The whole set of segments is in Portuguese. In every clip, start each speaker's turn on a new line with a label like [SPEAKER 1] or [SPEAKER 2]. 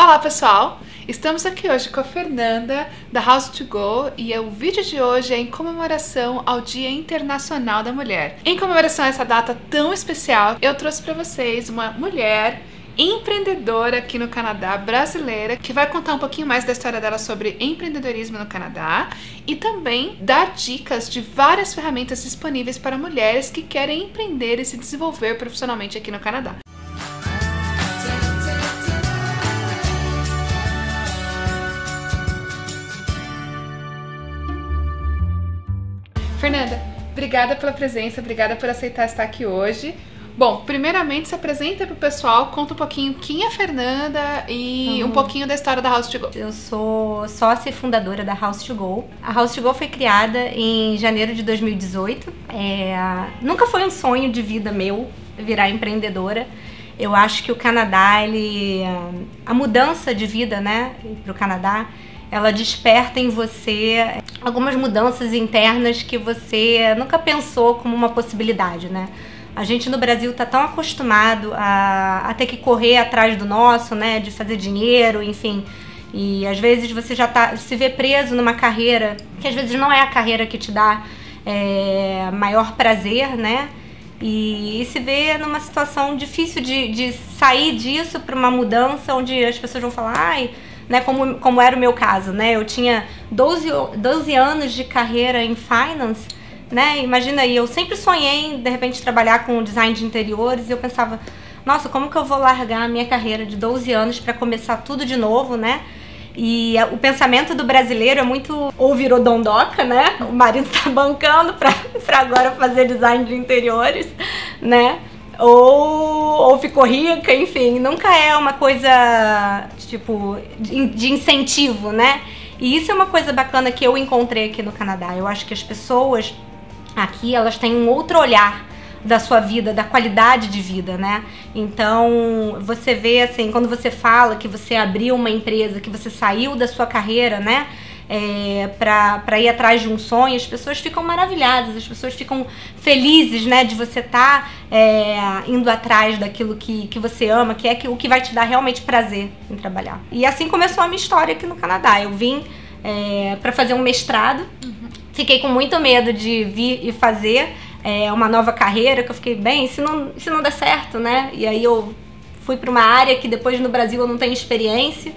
[SPEAKER 1] Olá pessoal, estamos aqui hoje com a Fernanda da House to Go e o vídeo de hoje é em comemoração ao Dia Internacional da Mulher. Em comemoração a essa data tão especial, eu trouxe para vocês uma mulher empreendedora aqui no Canadá, brasileira, que vai contar um pouquinho mais da história dela sobre empreendedorismo no Canadá e também dar dicas de várias ferramentas disponíveis para mulheres que querem empreender e se desenvolver profissionalmente aqui no Canadá. Fernanda, obrigada pela presença, obrigada por aceitar estar aqui hoje. Bom, primeiramente se apresenta para o pessoal, conta um pouquinho quem é a Fernanda e um pouquinho da história da House to Go.
[SPEAKER 2] Eu sou sócia e fundadora da House to Go. A House to Go foi criada em janeiro de 2018. Nunca foi um sonho de vida meu virar empreendedora. Eu acho que o Canadá, a mudança de vida, né, para o Canadá, ela desperta em você algumas mudanças internas que você nunca pensou como uma possibilidade, né? A gente no Brasil tá tão acostumado a ter que correr atrás do nosso, né? De fazer dinheiro, enfim. E às vezes você já se vê preso numa carreira que às vezes não é a carreira que te dá maior prazer, né? E se vê numa situação difícil de sair disso para uma mudança onde as pessoas vão falar, ai, né, como era o meu caso, né? Eu tinha 12 anos de carreira em finance, né? Imagina aí, eu sempre sonhei de repente trabalhar com design de interiores e eu pensava, nossa, como que eu vou largar a minha carreira de 12 anos para começar tudo de novo, né? E o pensamento do brasileiro é muito, ou virou dondoca, né? O marido tá bancando para agora fazer design de interiores, né? Ou ficou rica, enfim, nunca é uma coisa, tipo, de incentivo, né? E isso é uma coisa bacana que eu encontrei aqui no Canadá. Eu acho que as pessoas aqui, elas têm um outro olhar da sua vida, da qualidade de vida, né? Então, você vê, assim, quando você fala que você abriu uma empresa, que você saiu da sua carreira, né? Para ir atrás de um sonho, as pessoas ficam maravilhadas, as pessoas ficam felizes, né, de você estar indo atrás daquilo que você ama, que é o que vai te dar realmente prazer em trabalhar. E assim começou a minha história aqui no Canadá. Eu vim para fazer um mestrado, fiquei com muito medo de vir e fazer uma nova carreira, que eu fiquei, bem, se não der certo, né, e aí eu fui para uma área que depois no Brasil eu não tenho experiência.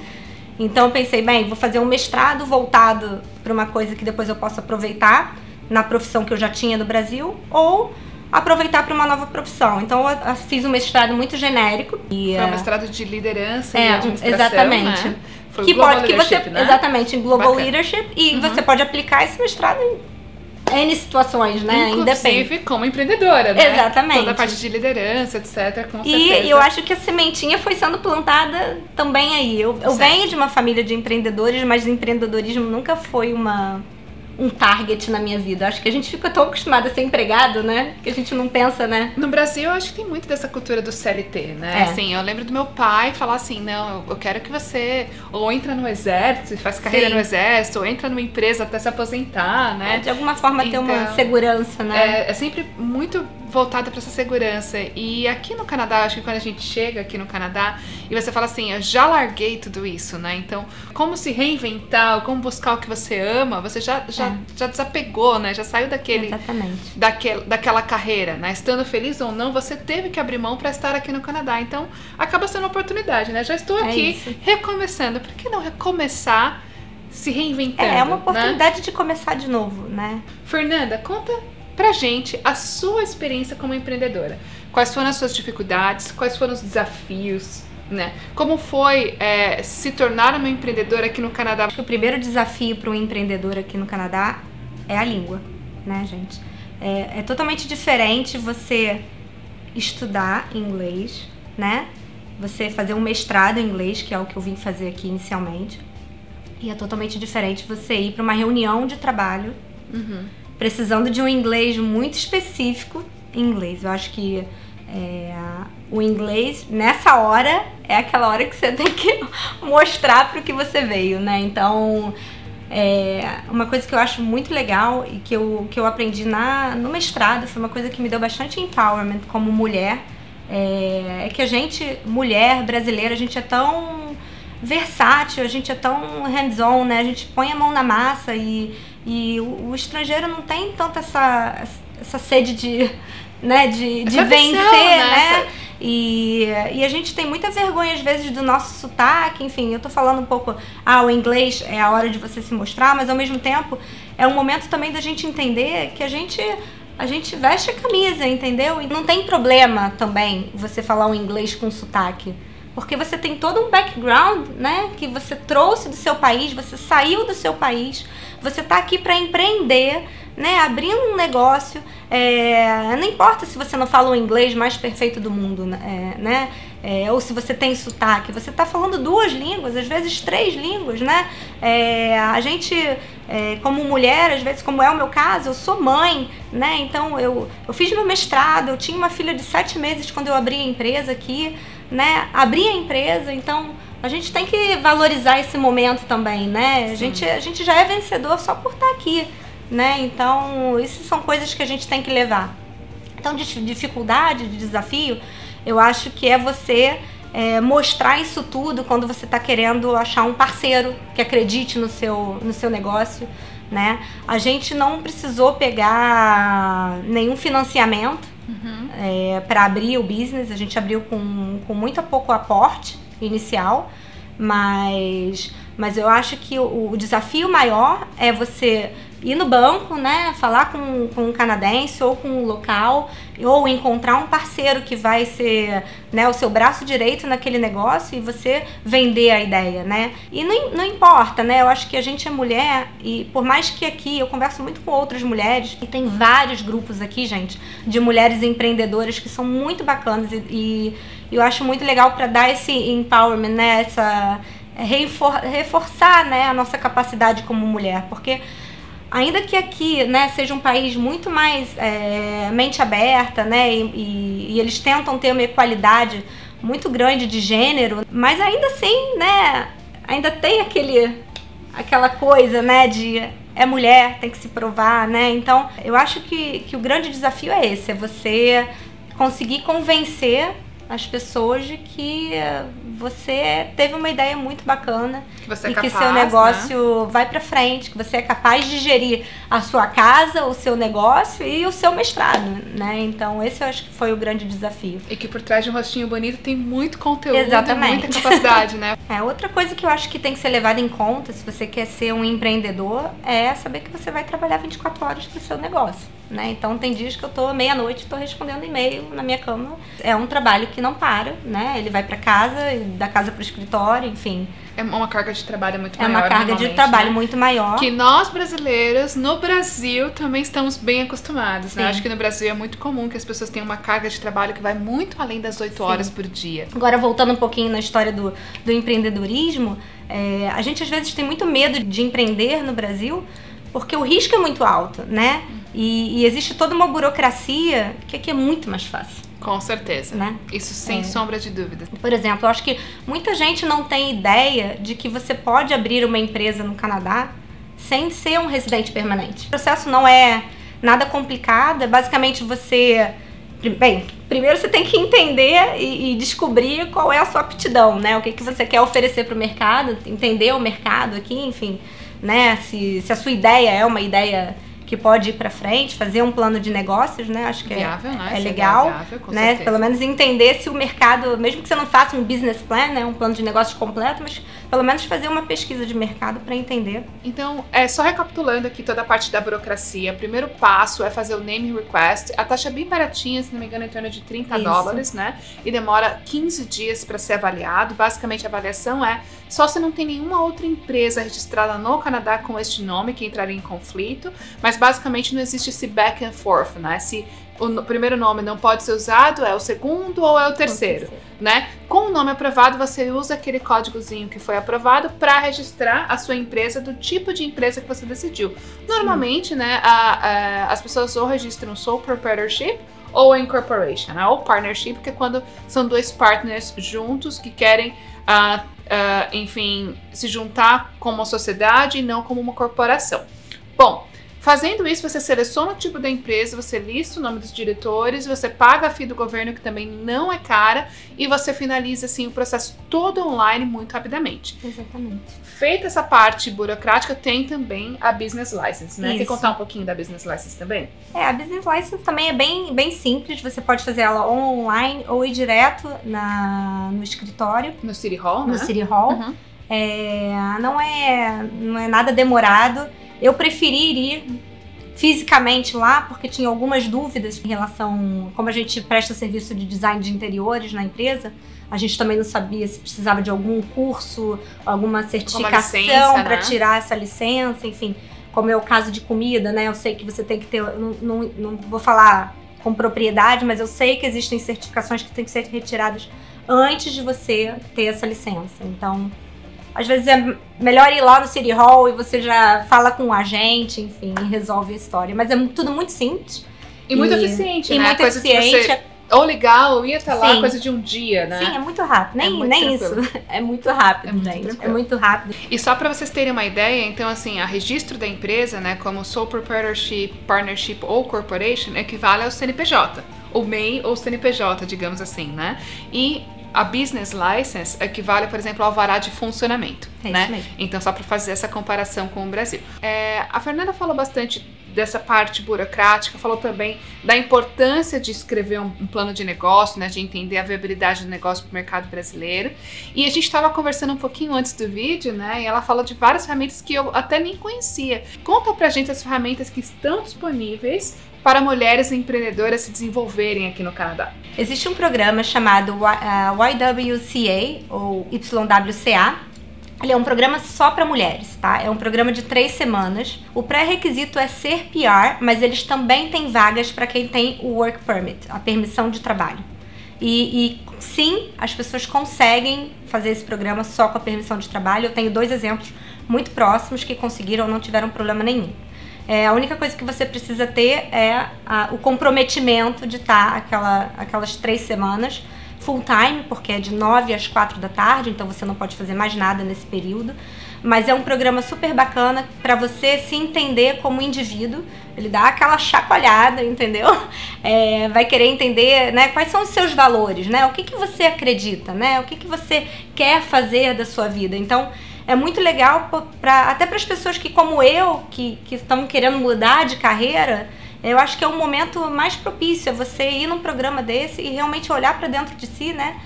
[SPEAKER 2] Então eu pensei, bem, vou fazer um mestrado voltado para uma coisa que depois eu possa aproveitar na profissão que eu já tinha no Brasil ou aproveitar para uma nova profissão. Então eu fiz um mestrado muito genérico.
[SPEAKER 1] Foi um mestrado de liderança e administração,
[SPEAKER 2] exatamente.
[SPEAKER 1] Né? Foi
[SPEAKER 2] que
[SPEAKER 1] Global
[SPEAKER 2] pode,
[SPEAKER 1] Leadership, né?
[SPEAKER 2] Exatamente, em Global
[SPEAKER 1] Bacana.
[SPEAKER 2] Leadership. E você pode aplicar esse mestrado em N situações, né?
[SPEAKER 1] Inclusive como empreendedora, né?
[SPEAKER 2] Exatamente.
[SPEAKER 1] Toda a parte de liderança, etc, com certeza.
[SPEAKER 2] E eu acho que a sementinha foi sendo plantada também aí. Eu venho de uma família de empreendedores, mas empreendedorismo nunca foi um target na minha vida. Acho que a gente fica tão acostumado a ser empregado, né? Que a gente não pensa, né?
[SPEAKER 1] No Brasil, eu acho que tem muito dessa cultura do CLT, né? Assim, eu lembro do meu pai falar assim, não, eu quero que você ou entra no exército e faz carreira no exército, ou entra numa empresa até se aposentar, né?
[SPEAKER 2] De alguma forma ter uma segurança, né?
[SPEAKER 1] É sempre muito voltada para essa segurança. E aqui no Canadá, acho que quando a gente chega aqui no Canadá e você fala assim, eu já larguei tudo isso, né? Então, como se reinventar, como buscar o que você ama, você já desapegou, né? Já saiu daquela carreira, né? Estando feliz ou não, você teve que abrir mão para estar aqui no Canadá. Então, acaba sendo uma oportunidade, né? Já estou aqui recomeçando. Por que não recomeçar se reinventando?
[SPEAKER 2] É uma oportunidade, né, de começar de novo, né?
[SPEAKER 1] Fernanda, conta pra gente a sua experiência como empreendedora. Quais foram as suas dificuldades? Quais foram os desafios? Né? Como foi se tornar uma empreendedora aqui no Canadá?
[SPEAKER 2] Acho que o primeiro desafio para um empreendedor aqui no Canadá é a língua, né, gente? É totalmente diferente você estudar inglês, né? Você fazer um mestrado em inglês, que é o que eu vim fazer aqui inicialmente. E é totalmente diferente você ir para uma reunião de trabalho precisando de um inglês muito específico em inglês. Eu acho que o inglês, nessa hora, é aquela hora que você tem que mostrar para o que você veio, né? Então, uma coisa que eu acho muito legal e que eu aprendi no mestrado, foi uma coisa que me deu bastante empowerment como mulher, é que a gente, mulher brasileira, a gente é tão versátil, a gente é tão hands-on, né? A gente põe a mão na massa e o estrangeiro não tem tanta essa sede de, né, de vencer, né? E a gente tem muita vergonha, às vezes, do nosso sotaque. Enfim, eu tô falando um pouco, o inglês é a hora de você se mostrar, mas ao mesmo tempo é um momento também da gente entender que a gente veste a camisa, entendeu? E não tem problema também você falar um inglês com sotaque, porque você tem todo um background, né, que você trouxe do seu país, você saiu do seu país, você tá aqui para empreender, né, abrindo um negócio, não importa se você não fala o inglês mais perfeito do mundo, né, ou se você tem sotaque, você tá falando 2 línguas, às vezes 3 línguas, né, a gente, como mulher, às vezes, como é o meu caso, eu sou mãe, né, então eu fiz meu mestrado, eu tinha uma filha de 7 meses quando eu abri a empresa aqui, né, abri a empresa, então a gente tem que valorizar esse momento também, né, a gente já é vencedor só por estar aqui, né, então isso são coisas que a gente tem que levar. Então, de dificuldade, de desafio, eu acho que é você mostrar isso tudo quando você está querendo achar um parceiro que acredite no seu negócio, né, a gente não precisou pegar nenhum financiamento para abrir o business, a gente abriu com muito pouco aporte inicial, mas eu acho que o desafio maior é você ir no banco, né, falar com um canadense ou com um local, ou encontrar um parceiro que vai ser, né, o seu braço direito naquele negócio e você vender a ideia, né? E não importa, né? Eu acho que a gente é mulher e por mais que aqui eu converso muito com outras mulheres, e tem vários grupos aqui, gente, de mulheres empreendedoras que são muito bacanas e eu acho muito legal para dar esse empowerment, né? Essa reforçar, né, a nossa capacidade como mulher, porque ainda que aqui, né, seja um país muito mais mente aberta, né, e eles tentam ter uma equalidade muito grande de gênero, mas ainda assim, né, ainda tem aquela coisa, né, de mulher, tem que se provar, né, então eu acho que o grande desafio é esse, é você conseguir convencer as pessoas de que você teve uma ideia muito bacana e que seu negócio vai pra frente, que você é capaz de gerir a sua casa, o seu negócio e o seu mestrado, né? Então esse eu acho que foi o grande desafio.
[SPEAKER 1] E que por trás de um rostinho bonito tem muito conteúdo.
[SPEAKER 2] Exatamente.
[SPEAKER 1] E muita capacidade, né?
[SPEAKER 2] Outra coisa que eu acho que tem que ser levada em conta se você quer ser um empreendedor é saber que você vai trabalhar 24 horas pro seu negócio, né? Então tem dias que eu tô meia-noite, tô respondendo e-mail na minha cama. É um trabalho que não para, né? Ele vai pra casa, da casa pro escritório, enfim.
[SPEAKER 1] É uma carga de trabalho muito maior.
[SPEAKER 2] É uma carga de trabalho muito maior.
[SPEAKER 1] Que nós brasileiros, no Brasil, também estamos bem acostumados, né? Acho que no Brasil é muito comum que as pessoas tenham uma carga de trabalho que vai muito além das 8 horas por dia.
[SPEAKER 2] Agora, voltando um pouquinho na história do empreendedorismo, a gente às vezes tem muito medo de empreender no Brasil porque o risco é muito alto, né? E existe toda uma burocracia que aqui é muito mais fácil.
[SPEAKER 1] Com certeza,
[SPEAKER 2] né?
[SPEAKER 1] Isso sem sombra de dúvida.
[SPEAKER 2] Por exemplo, eu acho que muita gente não tem ideia de que você pode abrir uma empresa no Canadá sem ser um residente permanente. O processo não é nada complicado, basicamente você... Bem, primeiro você tem que entender e descobrir qual é a sua aptidão, né? O que você quer oferecer para o mercado, entender o mercado aqui, enfim, né? Se a sua ideia é uma ideia que pode ir para frente, fazer um plano de negócios, né? Acho que
[SPEAKER 1] viável, né?
[SPEAKER 2] É legal,
[SPEAKER 1] viável, com
[SPEAKER 2] né?
[SPEAKER 1] certeza.
[SPEAKER 2] Pelo menos entender se o mercado, mesmo que você não faça um business plan, né? Um plano de negócios completo, mas pelo menos fazer uma pesquisa de mercado para entender.
[SPEAKER 1] Então, só recapitulando aqui toda a parte da burocracia, o primeiro passo é fazer o name request. A taxa é bem baratinha, se não me engano, em torno de $30, né? E demora 15 dias para ser avaliado. Basicamente, a avaliação só se não tem nenhuma outra empresa registrada no Canadá com este nome que entraria em conflito, mas basicamente não existe esse back and forth, né? Se o primeiro nome não pode ser usado, é o segundo ou é o terceiro, né? Com o nome aprovado, você usa aquele códigozinho que foi aprovado para registrar a sua empresa do tipo de empresa que você decidiu. Normalmente, né, as pessoas ou registram sole proprietorship ou incorporation, né? Ou partnership, que é quando são 2 partners juntos que querem enfim, se juntar como uma sociedade e não como uma corporação. Bom, Fazendo isso, você seleciona o tipo da empresa, você lista o nome dos diretores, você paga a FII do governo, que também não é cara, e você finaliza assim o processo todo online muito rapidamente.
[SPEAKER 2] Exatamente.
[SPEAKER 1] Feita essa parte burocrática, tem também a Business License, né?
[SPEAKER 2] Isso.
[SPEAKER 1] Quer contar um pouquinho da Business License também?
[SPEAKER 2] A Business License também é bem simples, você pode fazer ela online ou ir direto no escritório.
[SPEAKER 1] No City Hall, né?
[SPEAKER 2] No City Hall.
[SPEAKER 1] Uhum.
[SPEAKER 2] Não é nada demorado. Eu preferi ir fisicamente lá, porque tinha algumas dúvidas em relação, como a gente presta serviço de design de interiores na empresa, a gente também não sabia se precisava de algum curso, alguma certificação para tirar essa licença, enfim, como é o caso de comida, né? Eu sei que você tem que ter, não vou falar com propriedade, mas eu sei que existem certificações que têm que ser retiradas antes de você ter essa licença. Então, às vezes é melhor ir lá no City Hall e você já fala com o agente, enfim, e resolve a história. Mas é tudo muito simples.
[SPEAKER 1] E muito eficiente, né?
[SPEAKER 2] Muito
[SPEAKER 1] coisa
[SPEAKER 2] eficiente.
[SPEAKER 1] Você, ou ligar, ou ir até lá,
[SPEAKER 2] Sim.
[SPEAKER 1] Coisa de um dia, né?
[SPEAKER 2] Sim, é muito rápido. Nem isso. É muito rápido, gente. É muito rápido.
[SPEAKER 1] E só para vocês terem uma ideia, então assim, a registro da empresa, né, como sole proprietorship, partnership ou corporation, equivale ao CNPJ. Ou MEI ou CNPJ, digamos assim, né? E a Business License equivale, por exemplo, ao alvará de funcionamento, né?
[SPEAKER 2] Isso mesmo.
[SPEAKER 1] Então, só para fazer essa comparação com o Brasil. A Fernanda falou bastante dessa parte burocrática, falou também da importância de escrever um plano de negócio, né? De entender a viabilidade do negócio para o mercado brasileiro. E a gente estava conversando um pouquinho antes do vídeo, né? E ela falou de várias ferramentas que eu até nem conhecia. Conta pra gente as ferramentas que estão disponíveis para mulheres empreendedoras se desenvolverem aqui no Canadá.
[SPEAKER 2] Existe um programa chamado YWCA, ou YWCA. Ele é um programa só para mulheres, tá? É um programa de 3 semanas. O pré-requisito é ser PR, mas eles também têm vagas para quem tem o Work Permit, a permissão de trabalho. E sim, as pessoas conseguem fazer esse programa só com a permissão de trabalho. Eu tenho 2 exemplos muito próximos que conseguiram, não tiveram problema nenhum. A única coisa que você precisa ter é o comprometimento de estar aquelas 3 semanas full time, porque é de 9 às 4 da tarde, então você não pode fazer mais nada nesse período. Mas é um programa super bacana para você se entender como indivíduo. Ele dá aquela chacoalhada, entendeu? Vai querer entender, né, quais são os seus valores, né? O que você acredita, né? O que você quer fazer da sua vida. Então, é muito legal até para as pessoas que, como eu, que estão querendo mudar de carreira. Eu acho que é um momento mais propício a você ir num programa desse e realmente olhar para dentro de si, né?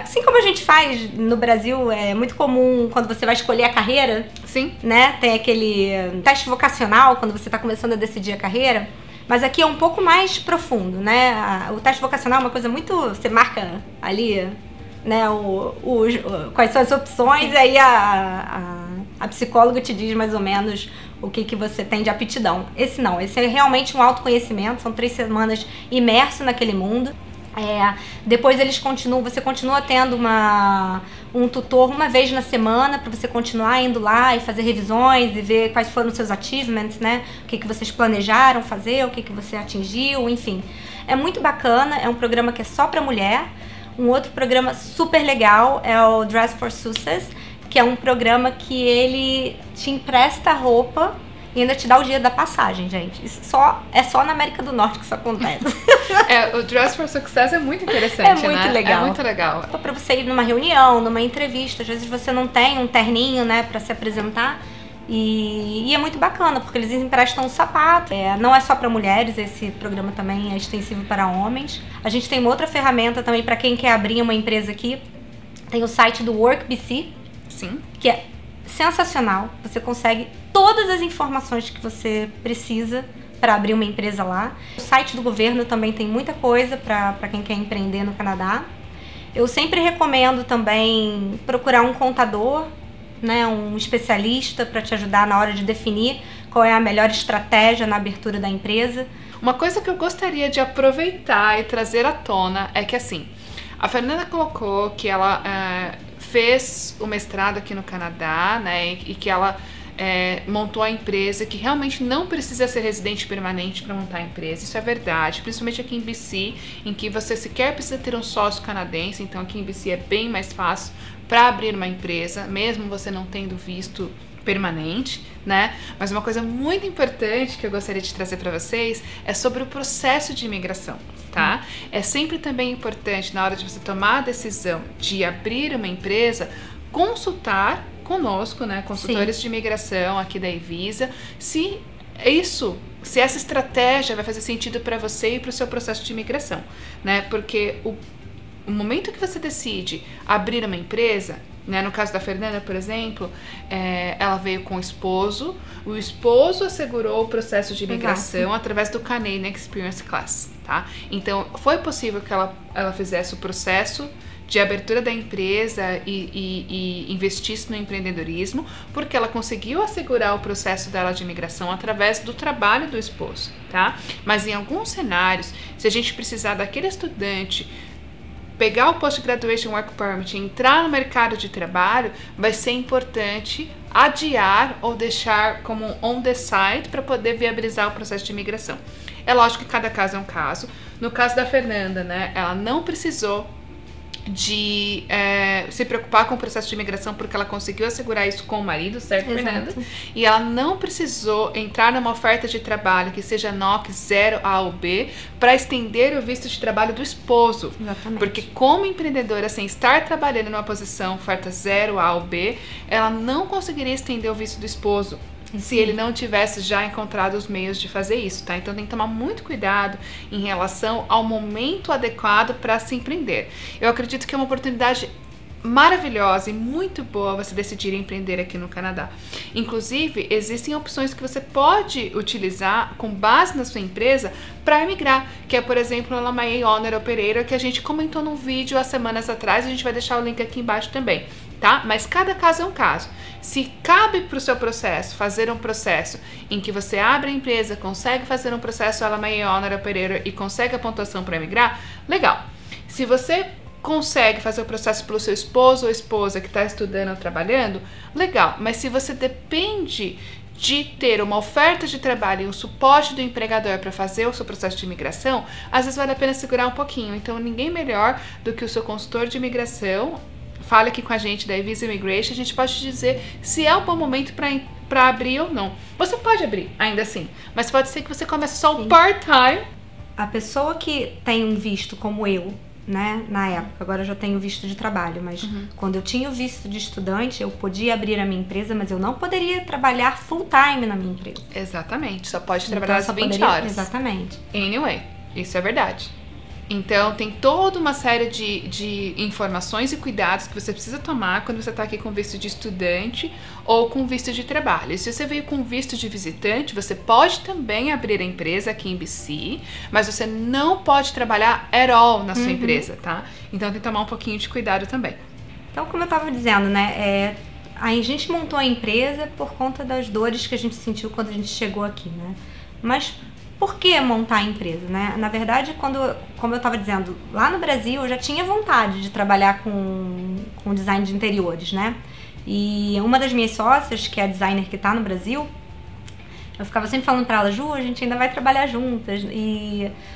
[SPEAKER 2] Assim como a gente faz no Brasil, é muito comum quando você vai escolher a carreira.
[SPEAKER 1] Sim.
[SPEAKER 2] Né? Tem aquele teste vocacional quando você está começando a decidir a carreira. Mas aqui é um pouco mais profundo, né? O teste vocacional é uma coisa muito... Você marca ali, né, quais são as opções, e aí a psicóloga te diz mais ou menos o que você tem de aptidão. Esse não, esse é realmente um autoconhecimento, são 3 semanas imerso naquele mundo. Depois você continua tendo um tutor uma vez na semana para você continuar indo lá e fazer revisões e ver quais foram os seus achievements, né? O que vocês planejaram fazer, o que você atingiu, enfim. É muito bacana, é um programa que é só para mulher. Um outro programa super legal é o Dress for Success, que é um programa que ele te empresta roupa e ainda te dá o dinheiro da passagem, gente. Isso é só na América do Norte que isso acontece.
[SPEAKER 1] O Dress for Success é muito interessante,
[SPEAKER 2] né?
[SPEAKER 1] Legal. É muito legal.
[SPEAKER 2] Para você ir numa reunião, numa entrevista, às vezes você não tem um terninho, né, para se apresentar. E é muito bacana, porque eles emprestam um sapato. Não é só para mulheres, esse programa também é extensivo para homens. A gente tem uma outra ferramenta também para quem quer abrir uma empresa aqui. Tem o site do WorkBC.
[SPEAKER 1] Sim.
[SPEAKER 2] Que é sensacional. Você consegue todas as informações que você precisa para abrir uma empresa lá. O site do governo também tem muita coisa para quem quer empreender no Canadá. Eu sempre recomendo também procurar um contador, né, um especialista para te ajudar na hora de definir qual é a melhor estratégia na abertura da empresa.
[SPEAKER 1] Uma coisa que eu gostaria de aproveitar e trazer à tona é que, assim, a Fernanda colocou que ela fez o mestrado aqui no Canadá, né, e que ela montou a empresa, que realmente não precisa ser residente permanente para montar a empresa. Isso é verdade, principalmente aqui em BC, em que você sequer precisa ter um sócio canadense. Então aqui em BC é bem mais fácil para abrir uma empresa, mesmo você não tendo visto permanente, né? Mas uma coisa muito importante que eu gostaria de trazer para vocês é sobre o processo de imigração, tá? É sempre também importante, na hora de você tomar a decisão de abrir uma empresa, consultar conosco, né, consultores de imigração aqui da Evisa, se essa estratégia vai fazer sentido para você e para o seu processo de imigração, né? Porque o momento que você decide abrir uma empresa, né, no caso da Fernanda, por exemplo, ela veio com o esposo assegurou o processo de imigração através do Canadian Experience Class, tá? Então, foi possível que ela fizesse o processo de abertura da empresa e investisse no empreendedorismo, porque ela conseguiu assegurar o processo dela de imigração através do trabalho do esposo, tá? Mas em alguns cenários, se a gente precisar daquele estudante pegar o Post-Graduation Work Permit e entrar no mercado de trabalho, vai ser importante adiar ou deixar como on the side para poder viabilizar o processo de imigração. É lógico que cada caso é um caso. No caso da Fernanda, né, ela não precisou de se preocupar com o processo de imigração porque ela conseguiu assegurar isso com o marido, certo, Fernanda? E ela não precisou entrar numa oferta de trabalho que seja NOC 0A ou B para estender o visto de trabalho do esposo.
[SPEAKER 2] Exatamente.
[SPEAKER 1] Porque como empreendedora, sem estar trabalhando numa posição oferta 0A ou B, ela não conseguiria estender o visto do esposo se ele não tivesse já encontrado os meios de fazer isso, tá? Então tem que tomar muito cuidado em relação ao momento adequado para se empreender. Eu acredito que é uma oportunidade maravilhosa e muito boa você decidir empreender aqui no Canadá. Inclusive, existem opções que você pode utilizar com base na sua empresa para emigrar, que é, por exemplo, a LMIA Owner Operator, que a gente comentou num vídeo há semanas atrás, a gente vai deixar o link aqui embaixo também, tá? Mas cada caso é um caso. Se cabe para o seu processo fazer um processo em que você abre a empresa, consegue fazer um processo LMIA Owner Operator e consegue a pontuação para emigrar, legal. Se você consegue fazer o processo pelo seu esposo ou esposa que está estudando ou trabalhando, legal. Mas se você depende de ter uma oferta de trabalho e um suporte do empregador para fazer o seu processo de imigração, às vezes vale a pena segurar um pouquinho. Então, ninguém melhor do que o seu consultor de imigração. Fale aqui com a gente da Evisa Immigration, a gente pode dizer se é um bom momento para abrir ou não. Você pode abrir, ainda assim, mas pode ser que você comece só o part-time.
[SPEAKER 2] A pessoa que tem um visto como eu, né, na época, agora eu já tenho visto de trabalho, mas quando eu tinha o visto de estudante, eu podia abrir a minha empresa, mas eu não poderia trabalhar full-time na minha empresa.
[SPEAKER 1] Exatamente, só pode trabalhar as 20 horas.
[SPEAKER 2] Exatamente.
[SPEAKER 1] Anyway, isso é verdade. Então, tem toda uma série de informações e cuidados que você precisa tomar quando você está aqui com visto de estudante ou com visto de trabalho. E se você veio com visto de visitante, você pode também abrir a empresa aqui em BC, mas você não pode trabalhar at all na sua empresa, tá? Então, tem que tomar um pouquinho de cuidado também.
[SPEAKER 2] Então, como eu estava dizendo, né, a gente montou a empresa por conta das dores que a gente sentiu quando a gente chegou aqui, né? Mas por que montar a empresa, né? Na verdade, como eu estava dizendo, lá no Brasil eu já tinha vontade de trabalhar com design de interiores, né? E uma das minhas sócias, que é a designer que está no Brasil, eu ficava sempre falando para ela, Ju, a gente ainda vai trabalhar juntas.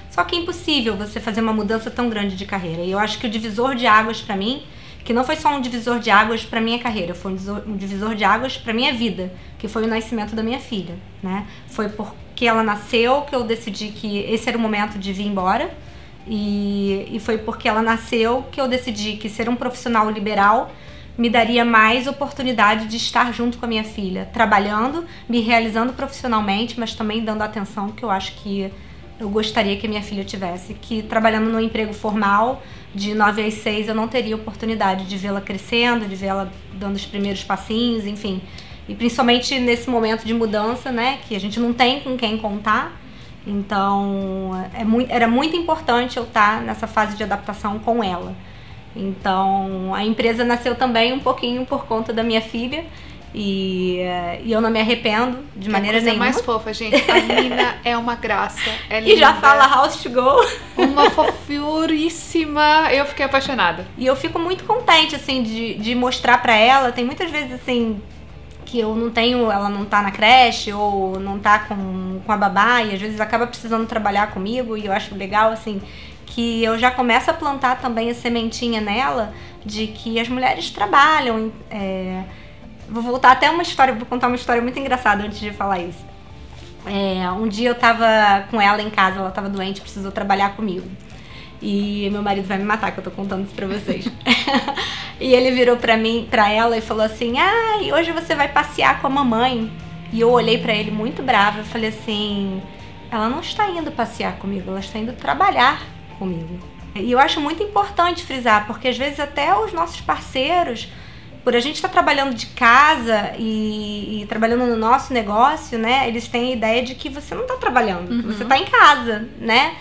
[SPEAKER 2] Só que é impossível você fazer uma mudança tão grande de carreira. E eu acho que o divisor de águas para mim, que não foi só um divisor de águas para minha carreira, foi um divisor de águas para minha vida, que foi o nascimento da minha filha, né? Foi porque ela nasceu que eu decidi que esse era o momento de vir embora, e foi porque ela nasceu que eu decidi que ser um profissional liberal me daria mais oportunidade de estar junto com a minha filha, trabalhando, me realizando profissionalmente, mas também dando a atenção que eu acho que eu gostaria que a minha filha tivesse, que trabalhando num emprego formal, de 9 às 6, eu não teria oportunidade de vê-la crescendo, de vê-la dando os primeiros passinhos, enfim. E principalmente nesse momento de mudança, né, que a gente não tem com quem contar. Então, era muito importante eu estar nessa fase de adaptação com ela. Então, a empresa nasceu também um pouquinho por conta da minha filha. E eu não me arrependo de maneira nenhuma.
[SPEAKER 1] Mais fofa, gente. A menina é uma graça. É linda.
[SPEAKER 2] E já fala House to Go.
[SPEAKER 1] Uma fofuríssima. Eu fiquei apaixonada.
[SPEAKER 2] E eu fico muito contente, assim, de mostrar pra ela. Tem muitas vezes, assim, que eu não tenho, ela não tá na creche ou não tá com a babá. E às vezes acaba precisando trabalhar comigo. E eu acho legal, assim, que eu já começo a plantar também a sementinha nela de que as mulheres trabalham, vou voltar até uma história, vou contar uma história muito engraçada antes de falar isso. Um dia eu tava com ela em casa, ela tava doente, precisou trabalhar comigo. E meu marido vai me matar que eu tô contando isso pra vocês. E ele virou pra ela e falou assim: e hoje você vai passear com a mamãe. E eu olhei pra ele muito brava, eu falei assim: ela não está indo passear comigo, ela está indo trabalhar comigo. E eu acho muito importante frisar, porque às vezes até os nossos parceiros, por a gente estar trabalhando de casa e trabalhando no nosso negócio, né, eles têm a ideia de que você não está trabalhando, que você está em casa, né?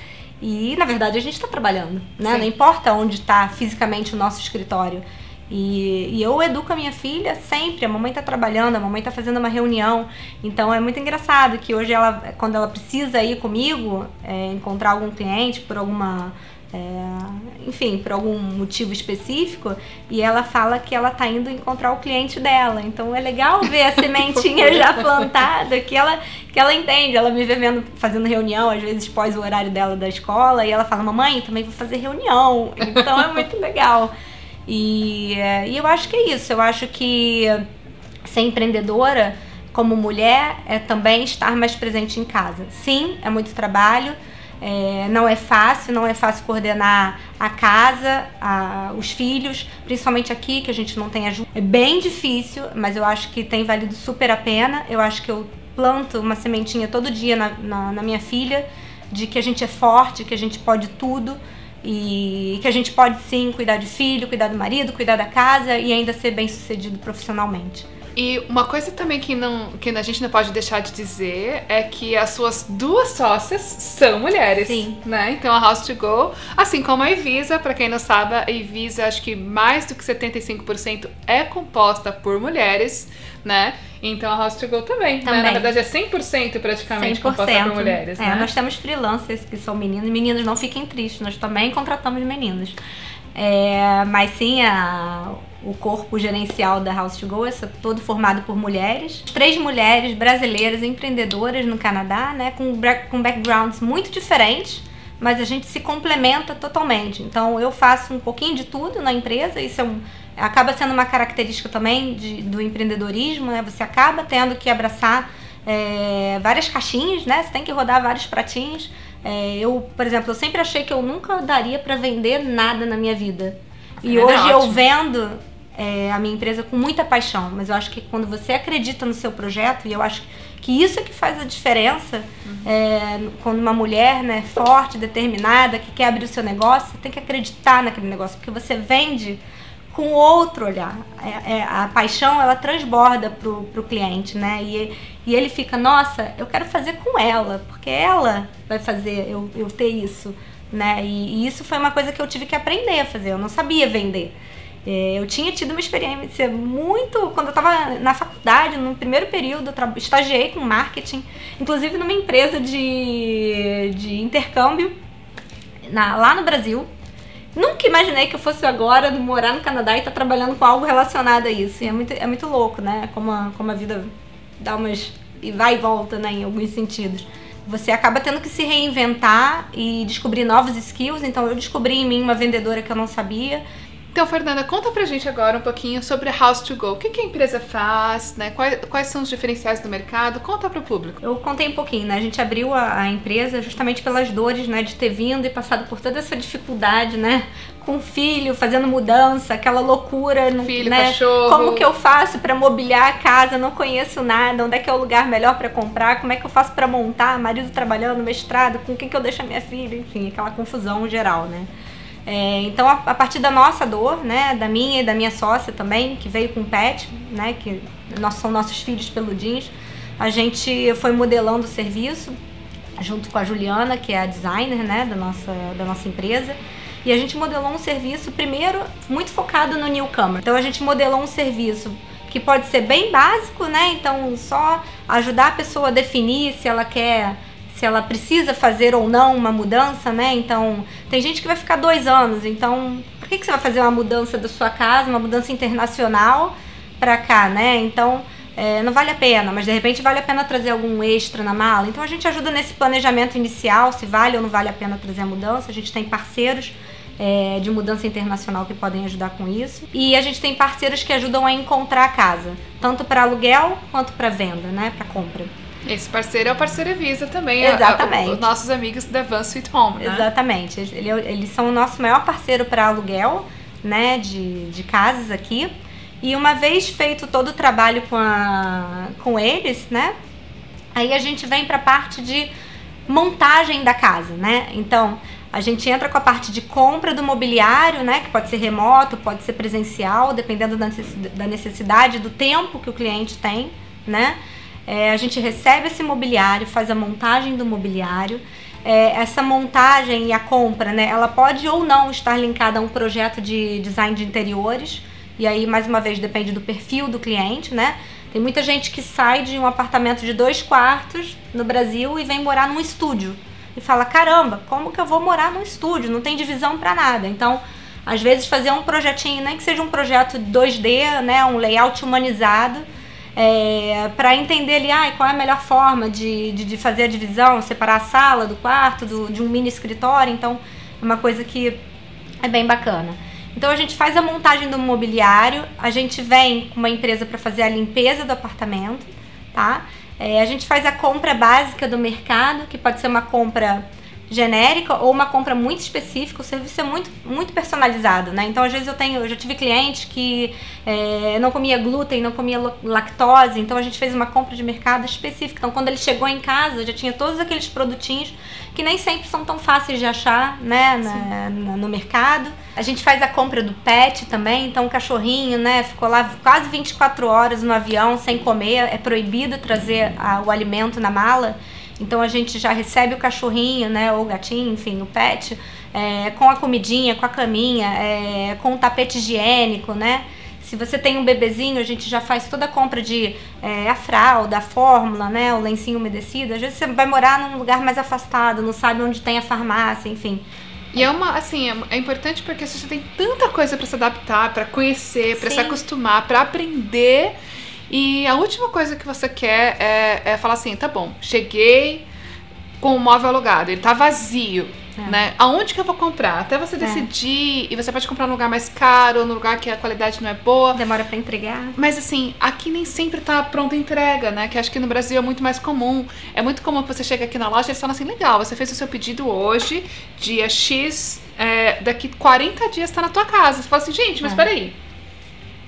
[SPEAKER 2] E, na verdade, a gente está trabalhando, né? Sim. Não importa onde está fisicamente o nosso escritório. E eu educo a minha filha sempre. A mamãe está trabalhando, a mamãe está fazendo uma reunião. Então, é muito engraçado que hoje, quando ela precisa ir comigo, encontrar algum cliente por alguma... enfim, por algum motivo específico, e ela fala que ela tá indo encontrar o cliente dela. Então é legal ver a sementinha já plantada, que ela entende. Ela me vê fazendo reunião, às vezes pós o horário dela da escola, e ela fala: mamãe, também vou fazer reunião. Então é muito legal. E eu acho que é isso. Eu acho que ser empreendedora como mulher é também estar mais presente em casa. Sim, é muito trabalho. Não é fácil coordenar a casa, os filhos, principalmente aqui, que a gente não tem ajuda. É bem difícil, mas eu acho que tem valido super a pena. Eu acho que eu planto uma sementinha todo dia na minha filha, de que a gente é forte, que a gente pode tudo, e que a gente pode sim cuidar de filho, cuidar do marido, cuidar da casa e ainda ser bem sucedido profissionalmente.
[SPEAKER 1] E uma coisa também que a gente não pode deixar de dizer é que as suas duas sócias são mulheres.
[SPEAKER 2] Sim.
[SPEAKER 1] Né? Então a House to Go, assim como a Ivisa, para quem não sabe, a Ivisa, acho que mais do que 75% é composta por mulheres, né? Então a House to Go também. Né? Na verdade é 100% praticamente
[SPEAKER 2] 100%.
[SPEAKER 1] composta por mulheres. Né?
[SPEAKER 2] Nós temos freelancers que são meninos. Meninos, não fiquem tristes, nós também contratamos meninos. Mas sim, o corpo gerencial da House to Go é todo formado por mulheres. 3 mulheres brasileiras empreendedoras no Canadá, né, com backgrounds muito diferentes, mas a gente se complementa totalmente. Então eu faço um pouquinho de tudo na empresa, isso acaba sendo uma característica também do empreendedorismo, né? Você acaba tendo que abraçar várias caixinhas, né? Você tem que rodar vários pratinhos. Por exemplo, eu sempre achei que eu nunca daria para vender nada na minha vida. E hoje eu vendo a minha empresa com muita paixão, mas eu acho que quando você acredita no seu projeto, e eu acho que isso é que faz a diferença, quando uma mulher, né, forte, determinada, que quer abrir o seu negócio, você tem que acreditar naquele negócio, porque você vende com outro olhar. A paixão, ela transborda pro cliente, né? E ele fica: nossa, eu quero fazer com ela, porque ela vai fazer eu ter isso, né? E isso foi uma coisa que eu tive que aprender a fazer. Eu não sabia vender. Eu tinha tido uma experiência quando eu estava na faculdade, no primeiro período, eu estagiei com marketing, inclusive numa empresa de intercâmbio lá no Brasil. Nunca imaginei que eu fosse agora morar no Canadá e estar trabalhando com algo relacionado a isso. E é muito louco, né? Como a vida dá vai e volta, né? Em alguns sentidos. Você acaba tendo que se reinventar e descobrir novos skills. Então eu descobri em mim uma vendedora que eu não sabia.
[SPEAKER 1] Então, Fernanda, conta pra gente agora um pouquinho sobre a House to Go. O que a empresa faz, né? Quais são os diferenciais do mercado? Conta pro público.
[SPEAKER 2] Eu contei um pouquinho, né? A gente abriu a empresa justamente pelas dores, né? De ter vindo e passado por toda essa dificuldade, né? Com filho, fazendo mudança, aquela loucura.
[SPEAKER 1] Filho,
[SPEAKER 2] né?
[SPEAKER 1] cachorro.
[SPEAKER 2] Como que eu faço pra mobiliar a casa? Não conheço nada. Onde é que é o lugar melhor pra comprar? Como é que eu faço pra montar? Marido trabalhando, mestrado, com quem que eu deixo a minha filha? Enfim, aquela confusão geral, né? Então, a partir da nossa dor, né, da minha e da minha sócia também, que veio com o pet, né, que são nossos filhos peludinhos, a gente foi modelando o serviço junto com a Juliana, que é a designer, né, da nossa empresa, e a gente modelou um serviço, primeiro, muito focado no newcomer. Então, a gente modelou um serviço que pode ser bem básico, né, então só ajudar a pessoa a definir se ela precisa fazer ou não uma mudança, né? Então, tem gente que vai ficar 2 anos, então por que você vai fazer uma mudança da sua casa, uma mudança internacional pra cá, né? Então, não vale a pena, mas de repente vale a pena trazer algum extra na mala. Então a gente ajuda nesse planejamento inicial, se vale ou não vale a pena trazer a mudança. A gente tem parceiros de mudança internacional que podem ajudar com isso. E a gente tem parceiros que ajudam a encontrar a casa, tanto para aluguel quanto para venda, né, para compra.
[SPEAKER 1] Esse parceiro é o parceiro Evisa também.
[SPEAKER 2] Exatamente.
[SPEAKER 1] Os nossos amigos da Van Sweet Home, né?
[SPEAKER 2] Exatamente. Eles são o nosso maior parceiro para aluguel, né, de casas aqui. E uma vez feito todo o trabalho com eles, né, aí a gente vem para a parte de montagem da casa, né? Então, a gente entra com a parte de compra do mobiliário, né, que pode ser remoto, pode ser presencial, dependendo da necessidade, do tempo que o cliente tem, né? A gente recebe esse mobiliário, faz a montagem do mobiliário. Essa montagem e a compra, né, ela pode ou não estar linkada a um projeto de design de interiores. E aí, mais uma vez, depende do perfil do cliente, né? Tem muita gente que sai de um apartamento de 2 quartos no Brasil e vem morar num estúdio. E fala, caramba, como que eu vou morar num estúdio? Não tem divisão para nada. Então, às vezes, fazer um projetinho, nem que seja um projeto 2D, né, um layout humanizado, para entender ali qual é a melhor forma de fazer a divisão, separar a sala do quarto, de um mini escritório. Então, é uma coisa que é bem bacana. Então, a gente faz a montagem do mobiliário, a gente vem com uma empresa para fazer a limpeza do apartamento, tá? A gente faz a compra básica do mercado, que pode ser uma compra genérica ou uma compra muito específica. O serviço é muito, muito personalizado, né? Então, às vezes eu já tive cliente que não comia glúten, não comia lactose, então a gente fez uma compra de mercado específica. Então, quando ele chegou em casa, já tinha todos aqueles produtinhos que nem sempre são tão fáceis de achar, né, no mercado. A gente faz a compra do pet também, então o cachorrinho, né, ficou lá quase 24 horas no avião sem comer, é proibido trazer o alimento na mala. Então a gente já recebe o cachorrinho, né, ou o gatinho, enfim, o pet, com a comidinha, com a caminha, com o tapete higiênico, né? Se você tem um bebezinho, a gente já faz toda a compra de a fralda, a fórmula, né, o lencinho umedecido. Às vezes você vai morar num lugar mais afastado, não sabe onde tem a farmácia, enfim.
[SPEAKER 1] E é importante porque você tem tanta coisa para se adaptar, para conhecer, para se acostumar, para aprender. E a última coisa que você quer é falar assim, tá bom, cheguei com o móvel alugado, ele tá vazio, né? Aonde que eu vou comprar? Até você decidir, e você pode comprar num lugar mais caro, ou num lugar que a qualidade não é boa.
[SPEAKER 2] Demora pra entregar.
[SPEAKER 1] Mas assim, aqui nem sempre tá pronta a entrega, né? Que acho que no Brasil é muito mais comum. É muito comum que você chega aqui na loja e eles falam assim, legal, você fez o seu pedido hoje, dia X, daqui 40 dias tá na tua casa. Você fala assim, gente, mas peraí.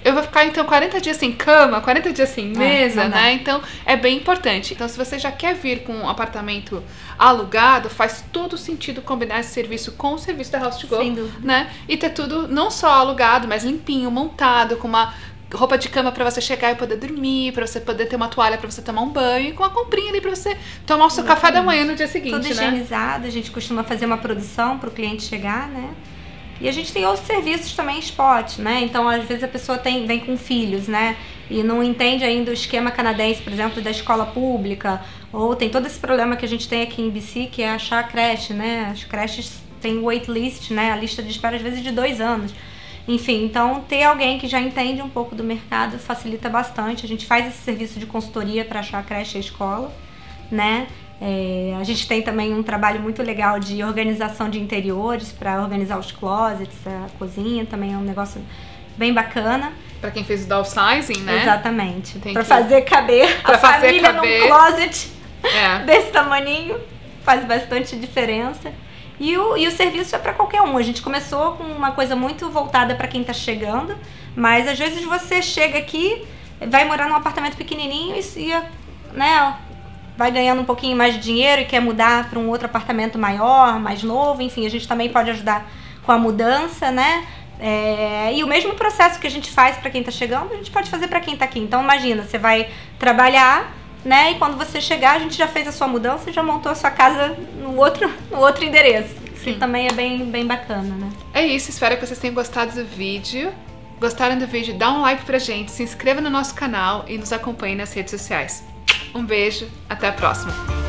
[SPEAKER 1] Eu vou ficar, então, 40 dias sem cama, 40 dias sem mesa, né? Então, é bem importante. Então, se você já quer vir com um apartamento alugado, faz todo sentido combinar esse serviço com o serviço da House to Go, né? E ter tudo não só alugado, mas limpinho, montado, com uma roupa de cama pra você chegar e poder dormir, pra você poder ter uma toalha pra você tomar um banho, e com a comprinha ali pra você tomar o seu café da manhã no dia seguinte,
[SPEAKER 2] tudo higienizado, a gente costuma fazer uma produção pro cliente chegar, né? E a gente tem outros serviços também, spot, né? Então, às vezes a pessoa vem com filhos, né? E não entende ainda o esquema canadense, por exemplo, da escola pública. Ou tem todo esse problema que a gente tem aqui em BC, que é achar a creche, né? As creches têm waitlist, né? A lista de espera, às vezes, de 2 anos. Enfim, então, ter alguém que já entende um pouco do mercado facilita bastante. A gente faz esse serviço de consultoria para achar a creche e a escola, né? A gente tem também um trabalho muito legal de organização de interiores para organizar os closets, a cozinha também é um negócio bem bacana.
[SPEAKER 1] Para quem fez o downsizing, né?
[SPEAKER 2] Exatamente. Para fazer caber a família num closet desse tamaninho, faz bastante diferença. E o serviço é para qualquer um. A gente começou com uma coisa muito voltada para quem está chegando, mas às vezes você chega aqui, vai morar num apartamento pequenininho e né, vai ganhando um pouquinho mais de dinheiro e quer mudar para um outro apartamento maior, mais novo, enfim, a gente também pode ajudar com a mudança, né? E o mesmo processo que a gente faz para quem está chegando, a gente pode fazer para quem está aqui. Então, imagina, você vai trabalhar, né? E quando você chegar, a gente já fez a sua mudança e já montou a sua casa no outro endereço. Sim. Que também é bem bacana, né?
[SPEAKER 1] É isso, espero que vocês tenham gostado do vídeo. Gostaram do vídeo? Dá um like pra gente, se inscreva no nosso canal e nos acompanhe nas redes sociais. Um beijo, até a próxima!